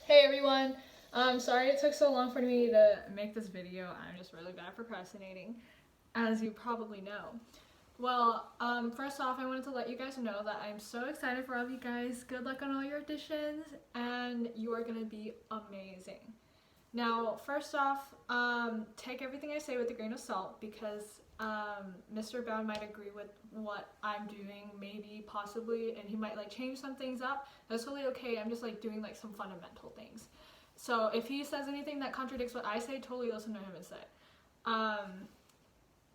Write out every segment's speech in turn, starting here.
Hey everyone, sorry it took so long for me to make this video. I'm just really bad at procrastinating, as you probably know. Well, first off, I wanted to let you guys know that I'm so excited for all of you guys. Good luck on all your auditions, and you are gonna be amazing. Now, first off, take everything I say with a grain of salt because Mr. Bound might agree with what I'm doing, maybe, possibly, and he might like change some things up. That's totally okay. I'm just like doing like some fundamental things. So if he says anything that contradicts what I say, totally listen to him instead.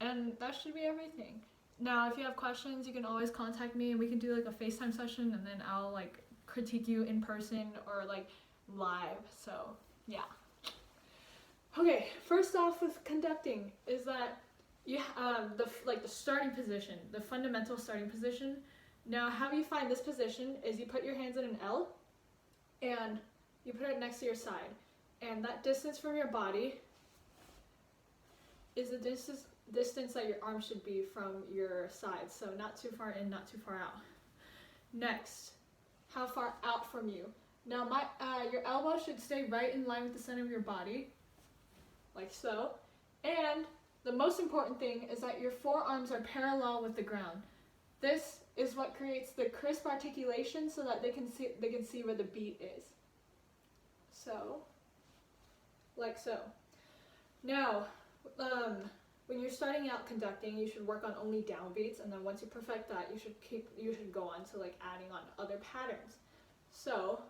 And that should be everything. Now, if you have questions, you can always contact me and we can do like a FaceTime session and then I'll like critique you in person or like live. So, yeah. Okay, first off with conducting is that you the starting position, the fundamental starting position. Now, how you find this position is you put your hands in an L and you put it next to your side. And that distance from your body is the distance that your arm should be from your side. So not too far in, not too far out. Next, how far out from you? Now your elbow should stay right in line with the center of your body, like so. And the most important thing is that your forearms are parallel with the ground. This is what creates the crisp articulation so that they can see where the beat is. So, like so. Now, when you're starting out conducting, you should work on only downbeats, and then once you perfect that, you should go on to like adding on other patterns. So,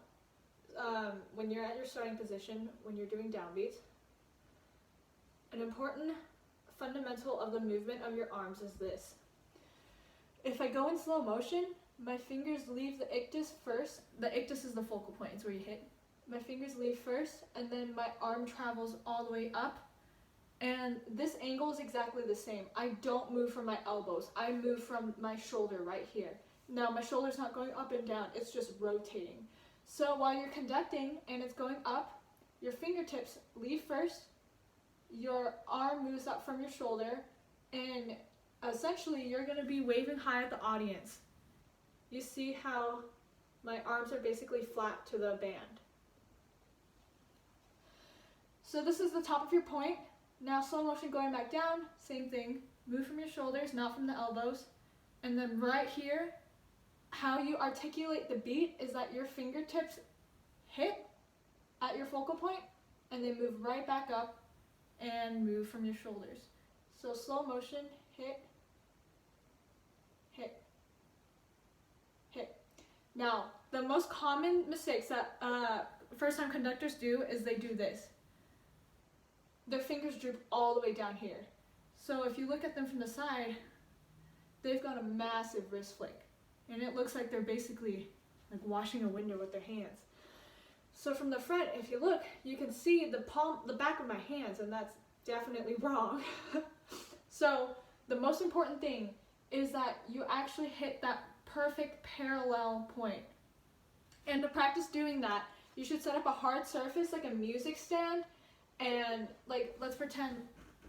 when you're at your starting position, when you're doing downbeats, an important fundamental of the movement of your arms is this. If I go in slow motion, my fingers leave the ictus first. The ictus is the focal point, it's where you hit. My fingers leave first, and then my arm travels all the way up. And this angle is exactly the same. I don't move from my elbows. I move from my shoulder right here. Now, my shoulder's not going up and down, it's just rotating. So while you're conducting and it's going up, your fingertips leave first, your arm moves up from your shoulder, and essentially you're going to be waving high at the audience. You see how my arms are basically flat to the band. So this is the top of your point. Now slow motion going back down, same thing. Move from your shoulders, not from the elbows. And then right here, how you articulate the beat is that your fingertips hit at your focal point and they move right back up and move from your shoulders. So slow motion, hit, hit, hit. Now, the most common mistakes that first-time conductors do is they do this. Their fingers droop all the way down here. So if you look at them from the side, they've got a massive wrist flick. And it looks like they're basically like washing a window with their hands. So from the front, if you look, you can see the back of my hands, and that's definitely wrong. So the most important thing is that you actually hit that perfect parallel point. And to practice doing that, you should set up a hard surface like a music stand, and like let's pretend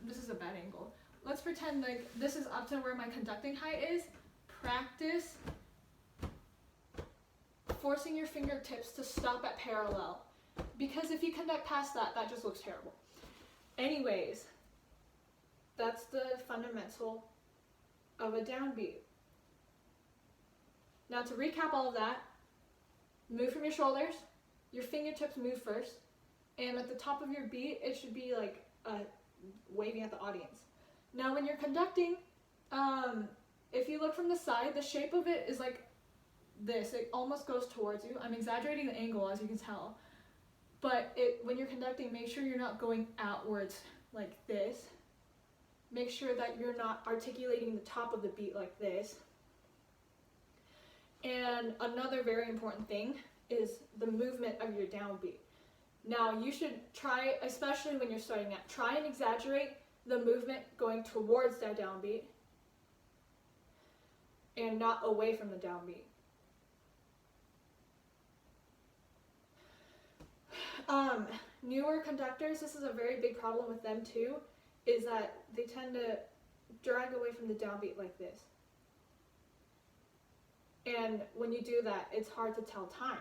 this is a bad angle. Let's pretend like this is up to where my conducting height is. Practice forcing your fingertips to stop at parallel, because if you conduct past that, that just looks terrible. Anyways, that's the fundamental of a downbeat. Now to recap all of that, move from your shoulders, your fingertips move first, and at the top of your beat, it should be like waving at the audience. Now when you're conducting, if you look from the side, the shape of it is like this. It almost goes towards you. I'm exaggerating the angle, as you can tell. But when you're conducting, make sure you're not going outwards like this. Make sure that you're not articulating the top of the beat like this. And another very important thing is the movement of your downbeat. Now you should try, especially when you're starting out, try and exaggerate the movement going towards that downbeat and not away from the downbeat. Newer conductors, this is a very big problem with them too, is that they tend to drag away from the downbeat like this. And when you do that, it's hard to tell time.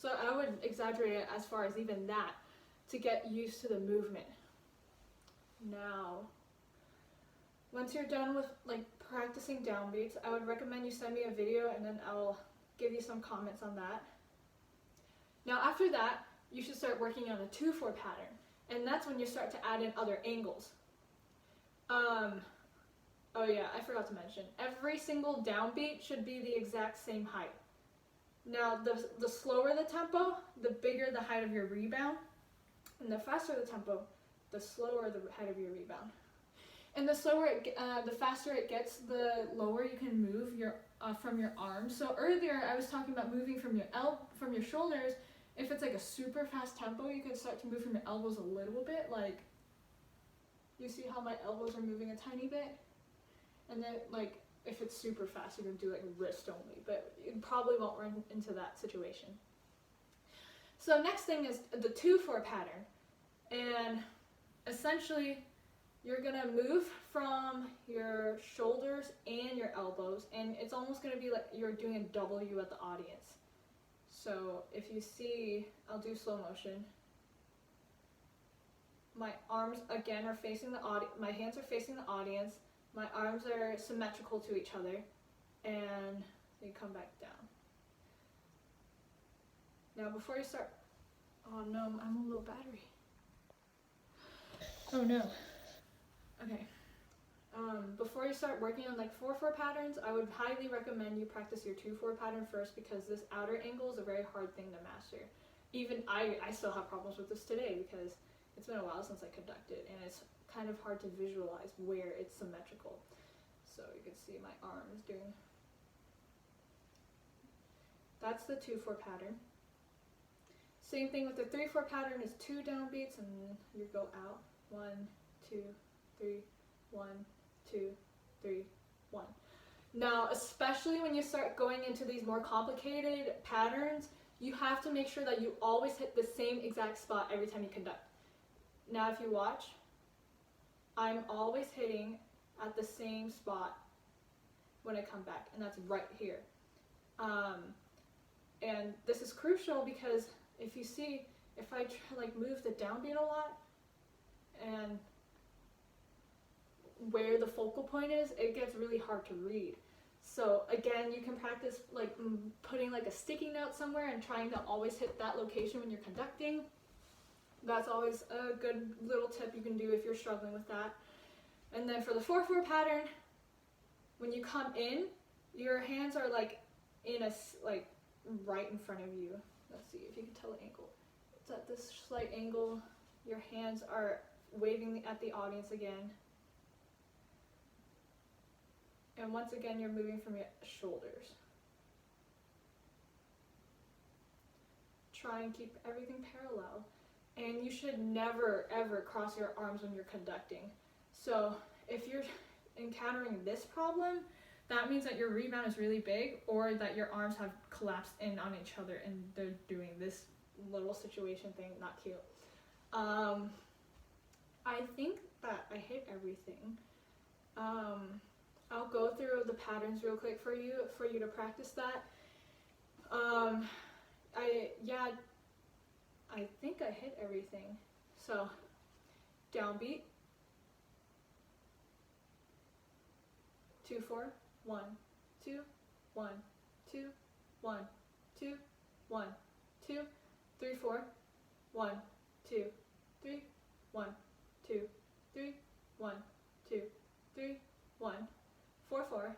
So I would exaggerate it as far as even that to get used to the movement. Now, once you're done with like practicing downbeats, I would recommend you send me a video and then I'll give you some comments on that. Now after that, you should start working on a 2/4 pattern, and that's when you start to add in other angles. Oh yeah, I forgot to mention, every single downbeat should be the exact same height. Now the slower the tempo, the bigger the height of your rebound, and the faster the tempo, the slower the height of your rebound. And the faster it gets, the lower you can move your from your arms. So earlier I was talking about moving from your shoulders. If it's like a super fast tempo, you can start to move from your elbows a little bit. Like, you see how my elbows are moving a tiny bit? And then like if it's super fast, you can do like wrist only, but you probably won't run into that situation. So next thing is the 2/4 pattern, and essentially you're gonna move from your shoulders and your elbows, and it's almost gonna be like you're doing a W at the audience. So if you see, I'll do slow motion. My arms again are facing the audience, my hands are facing the audience, my arms are symmetrical to each other, and they come back down. Now before you start, oh no, I'm a low battery. Oh no. Okay. Before you start working on like 4/4 patterns, I would highly recommend you practice your 2/4 pattern first, because this outer angle is a very hard thing to master. Even I still have problems with this today because it's been a while since I conducted, and it's kind of hard to visualize where it's symmetrical. So you can see my arms doing. That's the 2/4 pattern. Same thing with the 3/4 pattern is 2 downbeats, and you go out 1, 2, 3, 1, 2, 3, 1. Now, especially when you start going into these more complicated patterns, you have to make sure that you always hit the same exact spot every time you conduct. Now, if you watch, I'm always hitting at the same spot when I come back, and that's right here. And this is crucial because if you see, if I move the downbeat a lot and where the focal point is, it gets really hard to read. So again, you can practice like putting like a sticky note somewhere and trying to always hit that location when you're conducting. That's always a good little tip you can do if you're struggling with that. And then for the 4/4 pattern, when you come in, your hands are like in a right in front of you. Let's see if you can tell the angle. It's at this slight angle. Your hands are waving at the audience again. And once again, you're moving from your shoulders. Try and keep everything parallel. And you should never, ever cross your arms when you're conducting. So if you're encountering this problem, that means that your rebound is really big, or that your arms have collapsed in on each other and they're doing this little situation thing. Not cute. I think that I hit everything. I'll go through the patterns real quick for you to practice that. I think I hit everything. So, downbeat, 2/4, 1, 2, 1, 2, 1, 2, 1, 2, 3/4, 1, 2, 3, 1, 2, 3, 1, 2, 3, 1, 4/4,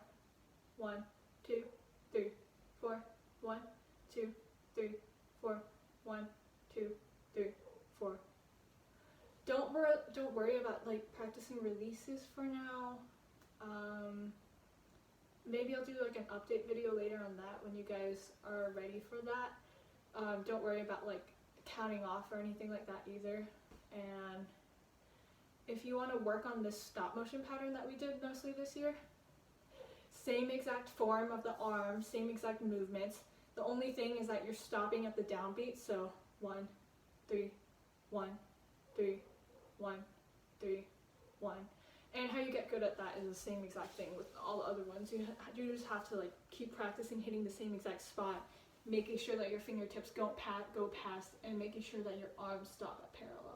1, 2, 3, 4, 1, 2, 3, 4, 1, 2, 3, 4. Don't worry about like practicing releases for now. Maybe I'll do like an update video later on that when you guys are ready for that. Don't worry about like counting off or anything like that either. And if you want to work on this stop motion pattern that we did mostly this year, same exact form of the arm, same exact movements. The only thing is that you're stopping at the downbeat, so 1, 3, 1, 3, 1, 3, 1. And how you get good at that is the same exact thing with all the other ones. You just have to like keep practicing hitting the same exact spot making sure that your fingertips go past, and making sure that your arms stop at parallel.